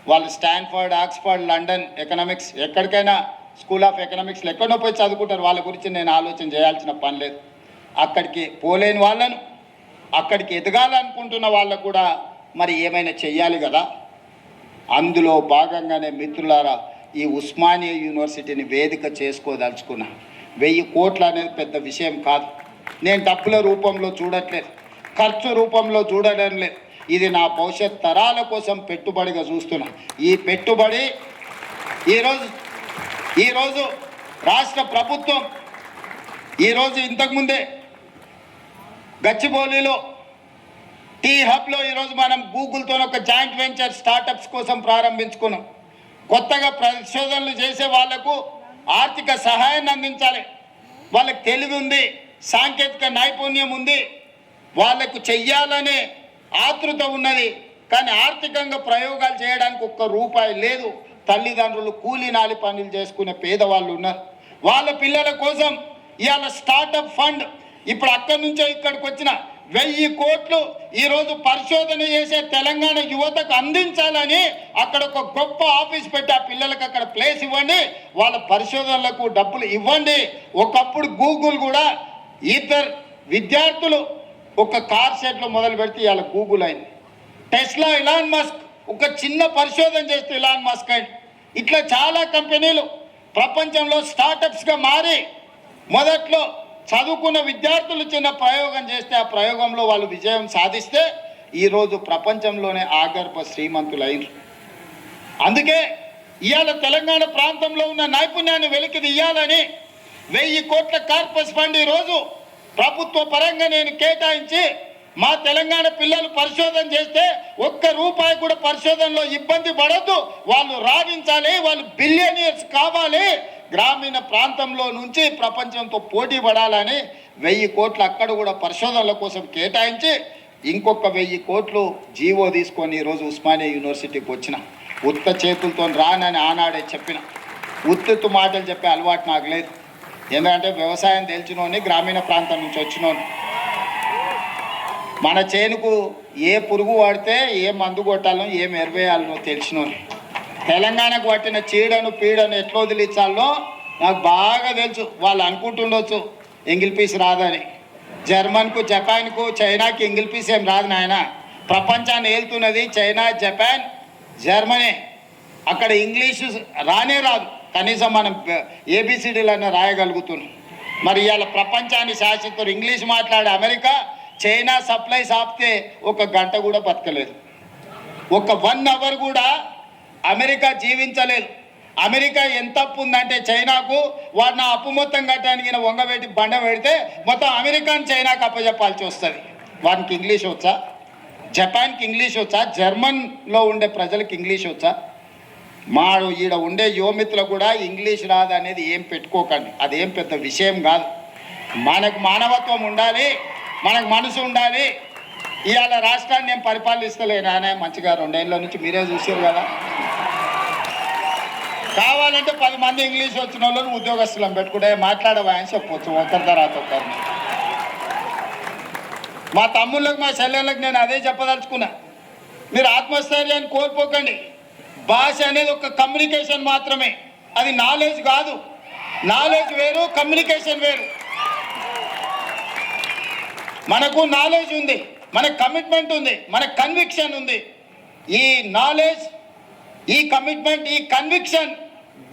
వాళ్ళు స్టాన్ఫర్డ్, ఆక్స్ఫర్డ్, లండన్ ఎకనామిక్స్, ఎక్కడికైనా స్కూల్ ఆఫ్ ఎకనామిక్స్లో ఎక్కడో పోయి చదువుకుంటారు. వాళ్ళ గురించి నేను ఆలోచన చేయాల్సిన పని లేదు. అక్కడికి పోలేని వాళ్ళను, అక్కడికి ఎదగాలనుకుంటున్న వాళ్ళకు కూడా మరి ఏమైనా చెయ్యాలి కదా. అందులో భాగంగానే మిత్రులారా ఈ ఉస్మానియా యూనివర్సిటీని వేదిక చేసుకోదలుచుకున్నా. 1000 కోట్లు అనేది పెద్ద విషయం కాదు. నేను డబ్బుల రూపంలో చూడట్లేదు, ఖర్చు రూపంలో చూడడం లేదు. ఇది నా భవిష్యత్ తరాల కోసం పెట్టుబడిగా చూస్తున్నా. ఈ పెట్టుబడి ఈరోజు రాష్ట్ర ప్రభుత్వం ఇంతకుముందే గచ్చిబౌలిలో టీ హబ్లో ఈరోజు మనం గూగుల్తో ఒక జాయింట్ వెంచర్ స్టార్టప్స్ కోసం ప్రారంభించుకున్నాం. కొత్తగా పరిశోధనలు చేసే వాళ్లకు ఆర్థిక సహాయాన్ని అందించాలి. వాళ్ళకి తెలివి ఉంది, సాంకేతిక నైపుణ్యం ఉంది, వాళ్లకు చెయ్యాలనే ఆతృత ఉన్నది. కానీ ఆర్థికంగా ప్రయోగాలు చేయడానికి ఒక్క రూపాయి లేదు. తల్లిదండ్రులు కూలీ నాలి పనులు చేసుకునే పేదవాళ్ళు ఉన్నారు. వాళ్ళ పిల్లల కోసం ఇవాళ స్టార్టప్ ఫండ్, ఇప్పుడు అక్కడి నుంచే ఇక్కడికి వచ్చిన 1000 కోట్లు ఈరోజు పరిశోధన చేసే తెలంగాణ యువతకు అందించాలని అక్కడ ఒక గొప్ప ఆఫీస్ పెట్టి ఆ పిల్లలకు అక్కడ ప్లేస్ ఇవ్వండి, వాళ్ళ పరిశోధనలకు డబ్బులు ఇవ్వండి. ఒకప్పుడు గూగుల్ కూడా 2 విద్యార్థులు ఒక కార్ షెడ్లో మొదలు పెడితే ఇవాళ గూగుల్ అయింది. టెస్లా, ఇలాన్ మస్క్ ఒక చిన్న పరిశోధన చేస్తే ఇలాన్ మస్క్ అయింది. ఇట్లా చాలా కంపెనీలు ప్రపంచంలో స్టార్టప్స్గా మారి మొదట్లో చదువుకున్న విద్యార్థులు చిన్న ప్రయోగం చేస్తే ఆ ప్రయోగంలో వాళ్ళు విజయం సాధిస్తే ఈరోజు ప్రపంచంలోనే ఆగర్భ శ్రీమంతులైనరు. అందుకే ఇవాళ తెలంగాణ ప్రాంతంలో ఉన్న నైపుణ్యాన్ని వెలికి తీయాలని 1000 కోట్ల కార్పస్ ఫండ్ ఈరోజు ప్రభుత్వ పరంగా నేను కేటాయించి మా తెలంగాణ పిల్లలు పరిశోధన చేస్తే ఒక్క రూపాయి కూడా పరిశోధనలో ఇబ్బంది పడద్దు, వాళ్ళు రాణించాలి, వాళ్ళు బిలియనియర్స్ కావాలి, గ్రామీణ ప్రాంతంలో నుంచి ప్రపంచంతో పోటీ పడాలని 1000 కోట్లు అక్కడ కూడా పరిశోధనల కోసం కేటాయించి ఇంకొక 1000 కోట్లు జీవో తీసుకొని ఈరోజు ఉస్మానియా యూనివర్సిటీకి వచ్చిన. ఉత్త చేతులతో రానని ఆనాడే చెప్పిన. ఉత్తు మాటలు చెప్పే అలవాటు నాకు లేదు. ఎందుకంటే వ్యవసాయం తెలిసినోని, గ్రామీణ ప్రాంతం నుంచి వచ్చినోని, మన చేనుకు ఏ పురుగు వాడితే ఏ మందు కొట్టాలో ఏం ఎరువేయాలనో తెలిసినోని, తెలంగాణకు పట్టిన చీడను పీడను ఎట్లా వదిలించాలో నాకు బాగా తెలుసు. వాళ్ళు అనుకుంటుండొచ్చు ఎంగిల్ పీస్ రాదని. జర్మన్కు, జపాన్కు, చైనాకి ఎంగిల్ పీస్ ఏం రాదు నాయన. ప్రపంచాన్ని ఏలుతున్నది చైనా, జపాన్, జర్మనీ. అక్కడ ఇంగ్లీషు రానే రాదు, కనీసం మనం ఏబిసిడీలన్నా రాయగలుగుతున్నాం. మరి ఇవాళ ప్రపంచాన్ని శాసిస్తారు. ఇంగ్లీష్ మాట్లాడే అమెరికా, చైనా సప్లైస్ ఆపితే 1 గంట కూడా బతకలేదు. ఒక 1 అవర్ కూడా అమెరికా జీవించలేదు. అమెరికా ఎంత అప్పు ఉందంటే చైనాకు, వాడు నా అప్పు మొత్తం కట్టడానికి వంగబెట్టి బండ పెడితే మొత్తం అమెరికాని చైనాకు అప్పచెప్పాల్సి వస్తుంది. వానికి ఇంగ్లీష్ వచ్చా? జపాన్కి ఇంగ్లీష్ వచ్చా? జర్మన్లో ఉండే ప్రజలకు ఇంగ్లీష్ వచ్చా? ఈడ ఉండే యువమిత్రులు కూడా ఇంగ్లీష్ రాదు అనేది ఏం పెట్టుకోకండి. అదేం పెద్ద విషయం కాదు. మనకు మానవత్వం ఉండాలి, మనకు మనసు ఉండాలి. ఇవాళ రాష్ట్రాన్ని నేను పరిపాలిస్తలేను. మంచిగా 2 ఏళ్ళ నుంచి మీరే చూసారు కదా. కావాలంటే 10 మంది ఇంగ్లీష్ వచ్చిన వాళ్ళని ఉద్యోగస్తులను పెట్టుకుంటే మాట్లాడవా అని చెప్పవచ్చు ఒకరి తర్వాత ఒకరిని. మా తమ్ముళ్ళకి మా చెల్లెళ్ళకి నేను అదే చెప్పదలుచుకున్నా, మీరు ఆత్మస్థైర్యాన్ని కోల్పోకండి. భాష అనేది ఒక కమ్యూనికేషన్ మాత్రమే, అది నాలెడ్జ్ కాదు. నాలెడ్జ్ వేరు, కమ్యూనికేషన్ వేరు. మనకు నాలెడ్జ్ ఉంది, మనకు కమిట్మెంట్ ఉంది, మనకు కన్విక్షన్ ఉంది. ఈ నాలెడ్జ్, ఈ కమిట్మెంట్, ఈ కన్విక్షన్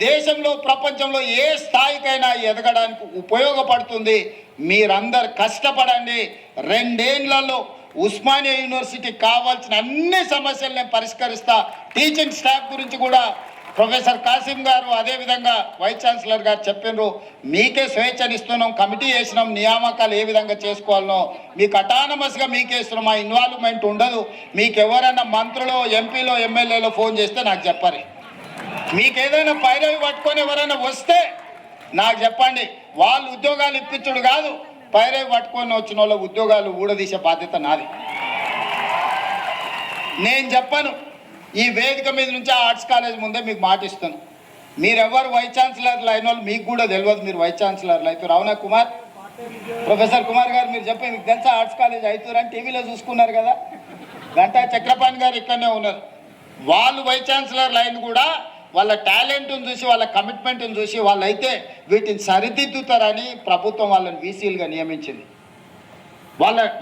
దేశంలో ప్రపంచంలో ఏ స్థాయికైనా ఎదగడానికి ఉపయోగపడుతుంది. మీరందరు కష్టపడండి. 2 ఏళ్లలో ఉస్మానియా యూనివర్సిటీకి కావాల్సిన అన్ని సమస్యలు నేను పరిష్కరిస్తా. టీచింగ్ స్టాఫ్ గురించి కూడా ప్రొఫెసర్ కాసిం గారు, అదేవిధంగా వైస్ ఛాన్సలర్ గారు చెప్పినారు. మీకే స్వేచ్ఛనిస్తున్నాం, కమిటీ చేసినాం, నియామకాలు ఏ విధంగా చేసుకోవాలనో మీకు అటానమస్గా మీకే ఇస్తున్నాం. మా ఇన్వాల్వ్మెంట్ ఉండదు. మీకు ఎవరైనా మంత్రులు, ఎంపీలో, ఎమ్మెల్యేలో ఫోన్ చేస్తే నాకు చెప్పాలి. మీకు ఏదైనా పైరవి పట్టుకొని ఎవరైనా వస్తే నాకు చెప్పండి. వాళ్ళు ఉద్యోగాలు ఇప్పించుడు కాదు, పైరవి పట్టుకొని వచ్చిన వాళ్ళ ఉద్యోగాలు ఊడదీసే బాధ్యత నాది. నేను చెప్పను. ఈ వేదిక మీద నుంచి ఆర్ట్స్ కాలేజ్ ముందే మీకు మాటిస్తాను, మీరెవరు వైస్ ఛాన్సలర్లు అయిన వాళ్ళు మీకు కూడా తెలియదు మీరు వైస్ ఛాన్సలర్లు అవుతారు. అవునా కుమార్, ప్రొఫెసర్ కుమార్ గారు మీరు చెప్పి మీకు తెలుసా ఆర్ట్స్ కాలేజ్ అవుతారు అని టీవీలో చూసుకున్నారు కదా. గంటా చక్రపాణి గారు ఇక్కడనే ఉన్నారు. వాళ్ళు వైస్ ఛాన్సలర్లు అయిన కూడా వాళ్ళ టాలెంట్ను చూసి, వాళ్ళ కమిట్మెంట్ను చూసి వాళ్ళైతే వీటిని సరిదిద్దుతారని ప్రభుత్వం వాళ్ళని వీసీలుగా నియమించింది.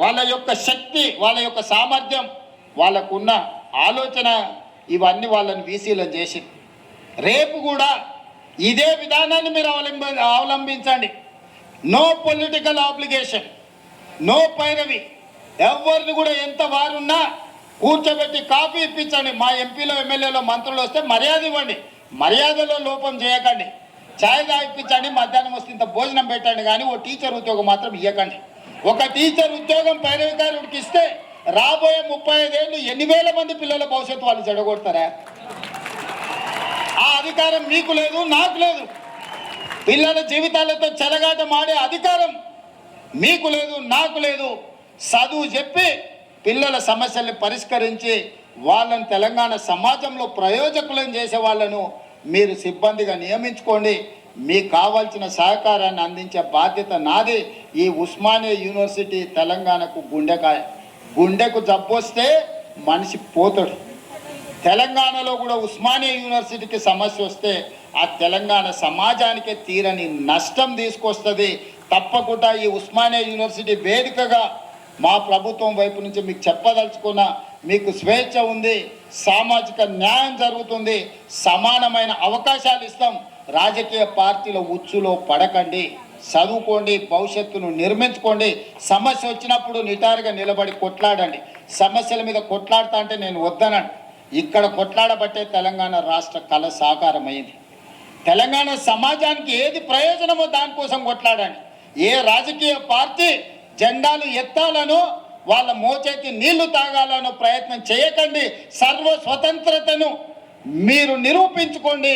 వాళ్ళ యొక్క శక్తి, వాళ్ళ యొక్క సామర్థ్యం, వాళ్ళకున్న ఆలోచన ఇవన్నీ వాళ్ళని వీసీలను చేసింది. రేపు కూడా ఇదే విధానాన్ని మీరు అవలంబించండి. నో పొలిటికల్ ఆబ్లిగేషన్, నో పైరవి. ఎవరిని కూడా ఎంత వారున్నా కూర్చోబెట్టి కాఫీ ఇప్పించండి. మా ఎంపీలో, ఎమ్మెల్యేలో, మంత్రులు వస్తే మర్యాద ఇవ్వండి, మర్యాదలో లోపం చేయకండి. ఛాయ్ తాగిపించండి, మధ్యాహ్నం వస్తే ఇంత భోజనం పెట్టండి, కానీ ఓ టీచర్ ఉద్యోగం మాత్రం ఇవ్వకండి. ఒక టీచర్ ఉద్యోగం పైరవికారుడికి ఇస్తే రాబోయే 35 ఏళ్ళు 8,000 మంది పిల్లల భవిష్యత్తు వాళ్ళు చెడగొడతారా? ఆ అధికారం మీకు లేదు, నాకు లేదు. పిల్లల జీవితాలతో చెలగాటమాడే అధికారం మీకు లేదు, నాకు లేదు. చదువు చెప్పి పిల్లల సమస్యల్ని పరిష్కరించి వాళ్ళని తెలంగాణ సమాజంలో ప్రయోజకులను చేసే వాళ్ళను మీరు సిబ్బందిగా నియమించుకోండి. మీకు కావాల్సిన సహకారాన్ని అందించే బాధ్యత నాది. ఈ ఉస్మానియా యూనివర్సిటీ తెలంగాణకు గుండెకాయ. గుండెకు జబ్బు వస్తే మనిషి పోతాడు. తెలంగాణలో కూడా ఉస్మానియా యూనివర్సిటీకి సమస్య వస్తే ఆ తెలంగాణ సమాజానికే తీరని నష్టం తీసుకొస్తుంది. తప్పకుండా ఈ ఉస్మానియా యూనివర్సిటీ వేదికగా మా ప్రభుత్వం వైపు నుంచి మీకు చెప్పదలుచుకున్న, మీకు స్వేచ్ఛ ఉంది, సామాజిక న్యాయం జరుగుతుంది, సమానమైన అవకాశాలు ఇస్తాం. రాజకీయ పార్టీల ఉచ్చులో పడకండి, చదువుకోండి, భవిష్యత్తును నిర్మించుకోండి. సమస్య వచ్చినప్పుడు నిటారుగా నిలబడి కొట్లాడండి. సమస్యల మీద కొట్లాడుతా అంటే నేను వద్దనండి. ఇక్కడ కొట్లాడబట్టే తెలంగాణ రాష్ట్ర కళ సాకారమైంది. తెలంగాణ సమాజానికి ఏది ప్రయోజనమో దానికోసం కొట్లాడండి. ఏ రాజకీయ పార్టీ జెండాలు ఎత్తాలనో, వాళ్ళ మోచేతి నీళ్లు తాగాలనో ప్రయత్నం చేయకండి. సర్వ స్వతంత్రతను మీరు నిరూపించుకోండి.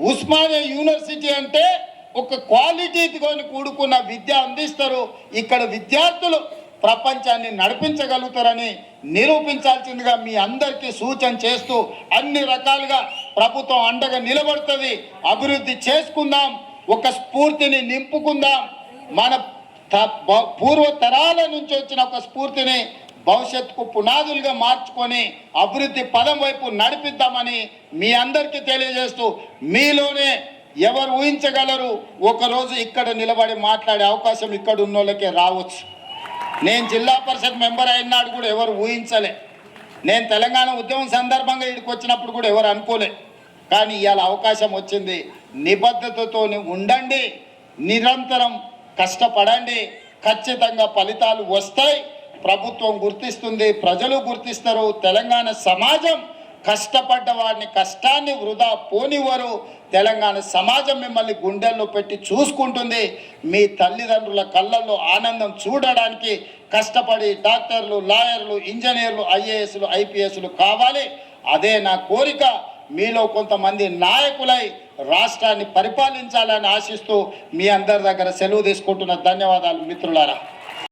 ఉస్మానియా యూనివర్సిటీ అంటే ఒక క్వాలిటీతో కూడుకున్న విద్య అందిస్తారు. ఇక్కడ విద్యార్థులు ప్రపంచాన్ని నడిపించగలుగుతారని నిరూపించాల్సిందిగా మీ అందరికీ సూచన చేస్తూ, అన్ని రకాలుగా ప్రభుత్వం అండగా నిలబడుతుంది. అభివృద్ధి చేసుకుందాం, ఒక స్ఫూర్తిని నింపుకుందాం. మన పూర్వ తరాల నుంచి వచ్చిన ఒక స్ఫూర్తిని భవిష్యత్తుకు పునాదులుగా మార్చుకొని అభివృద్ధి పదం వైపు నడిపిద్దామని మీ అందరికీ తెలియజేస్తూ, మీలోనే ఎవరు ఊహించగలరు ఒకరోజు ఇక్కడ నిలబడి మాట్లాడే అవకాశం ఇక్కడ ఉన్న వాళ్ళకే రావచ్చు. నేను జిల్లా పరిషత్ మెంబర్ అయినాడు కూడా ఎవరు ఊహించలే. నేను తెలంగాణ ఉద్యమం సందర్భంగా ఇక్కడికి వచ్చినప్పుడు కూడా ఎవరు అనుకోలే. కానీ ఇవాళ అవకాశం వచ్చింది. నిబద్ధతతో ఉండండి, నిరంతరం కష్టపడండి, ఖచ్చితంగా ఫలితాలు వస్తాయి. ప్రభుత్వం గుర్తిస్తుంది, ప్రజలు గుర్తిస్తారు. తెలంగాణ సమాజం కష్టపడ్డ వాడిని కష్టాన్ని వృధా పోనివ్వరు. తెలంగాణ సమాజం మిమ్మల్ని గుండెల్లో పెట్టి చూసుకుంటుంది. మీ తల్లిదండ్రుల కళ్ళల్లో ఆనందం చూడడానికి కష్టపడి డాక్టర్లు, లాయర్లు, ఇంజనీర్లు, ఐఏఎస్లు, ఐపీఎస్లు కావాలి. అదే నా కోరిక. మీలో కొంతమంది నాయకులై రాష్ట్రాన్ని పరిపాలించాలని ఆశిస్తూ మీ అందరి దగ్గర సెలవు తీసుకుంటున్న ధన్యవాదాలు మిత్రులారా.